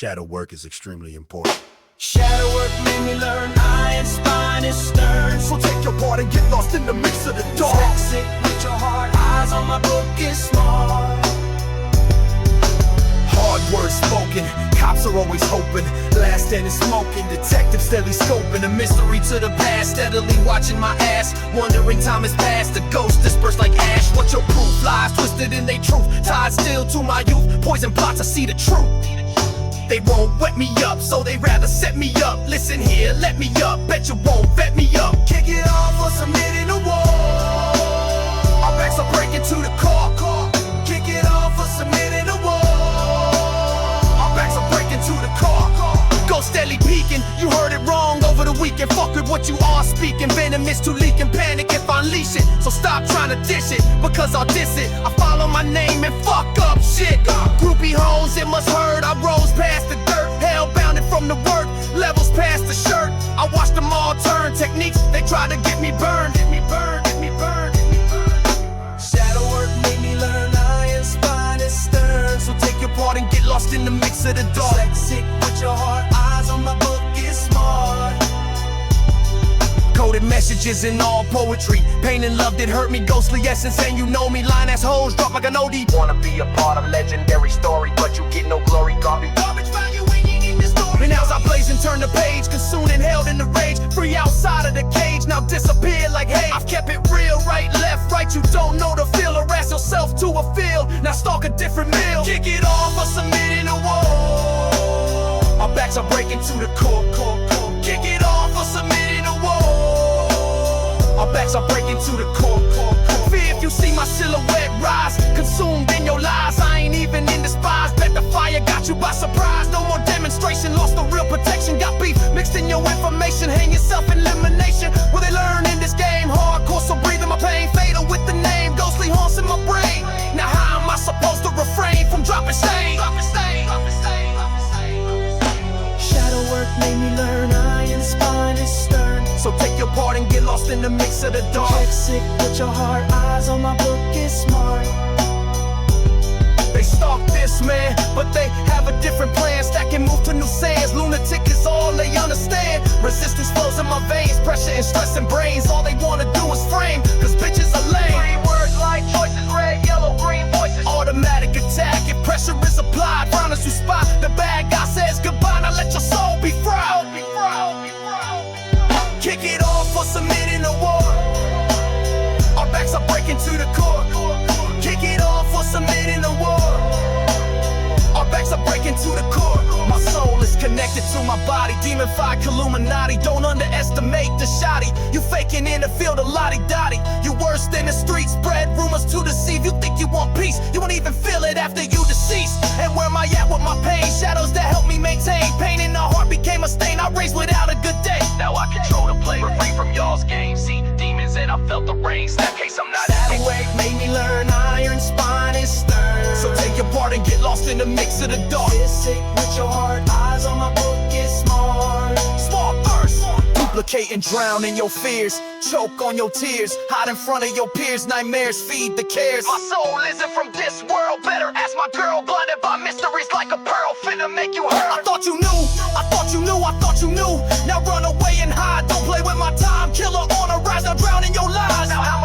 shadow work is extremely important. Shadow work made me learn iron spine is stern. So take your part and get lost in the mix of the dark. Toxic with your heart, eyes on my book is smart. Hard words spoken, cops are always hoping. Last standing smoking, detectives steadily scoping. A mystery to the past, steadily watching my ass. Wondering time has passed, the ghost dispersed like ash. What's your proof? Lies twisted in they truth, tied still to my youth. Poison plots, I see the truth. They won't wet me up, so they rather set me up. Listen here, let me up, bet you won't vet me up. Kick it off or submit in the wall. Our backs are breaking to the core. Kick it off or submit in the wall. Our backs are breaking to the core. Go steadily peeking, you heard it wrong over the weekend. Fuck with what you are speaking, venomous to leaking panic if I unleash it. So stop trying to dish it, because I'll diss it. I follow my name and fuck up shit. Groupie hoes, it must hurt. I rose past the dirt, hell bounded from the work. Levels past the shirt, I watched them all turn. Techniques, they try to get me burned. Get me burned, get me burned, get me burned. Shadow work made me learn iron spine is stern. So take your part and get lost in the mix of the dark. Toxic with your heart, eyes on my book is smart. Coded messages in all poetry. Pain and love that hurt me, ghostly essence, and you know me. Line as hoes, drop like an OD. Wanna be a part of legendary story, but you get no glory. Garbage value when you in the story. And as I blaze and turn the page, consumed and held in the rage. Free outside of the cage, now disappear like hey. I've kept it real, right, left, right. You don't know the feel. Harass yourself to a field, now stalk a different meal. Kick it off or submit in a wall. Our backs are breaking to the core. Kick it off or submit in a wall. Our backs are breaking to the core. Fear if you see my silhouette rise, consumed in your lies. I ain't even in despise. Bet the fire got you by surprise. No more demonstration, lost the real protection. Got beef mixed in your information. Hang yourself in elimination. Will they learn in this game? Hardcore, so breathing my pain. Fatal with the name, ghostly haunts in my brain. Now how am I supposed to refrain from dropping stain? Shadow work made me learn iron spine is stern. So take your part and get lost in the mix of the dark. Toxic with your heart, eyes on my book is smart. They stalk this man, but they have a different plan. Stacking move to new sands. Lunatic is all they understand. Resistance flows in my veins, pressure and stress and brains. All they wanna do is frame, cause bitches are lame. Three words like choices, red, yellow, green voices. Automatic attack, if pressure is applied. Round as you spot, the bad guy says goodbye. Now let your soul be fried. Kick it off or submit in the war. Our backs are breaking to the core. Kick it off or submit in the war. Our backs are breaking to the core. My soul is connected to my body. Demon-fied Illuminati. Don't underestimate the shoddy. You faking in the field of lottie-dottie. You worse than the streets. Spread rumors to deceive. You think you want peace. You won't even feel it after you deceased. And where am I at with my pain? Shadows that help me maintain. Pain in the heart became a stain. I raised without a good day. Now I control the play, refrain from y'all's game. See demons and I felt the rain. Snap case, I'm not Shadow work made me learn iron spine is stern. So take your part and get lost in the mix of the dark. Sick with your heart, eyes on my book is smart. Small earth, duplicate and drown in your fears. Choke on your tears, hide in front of your peers. Nightmares feed the cares. My soul isn't from this world. Better ask my girl, blinded by mysteries like a pearl. Finna make you hurt. I thought you knew, I thought you knew, I thought you knew. Now run away and hide, don't play with my time. Killer on a rise, now drown in your lies. Now how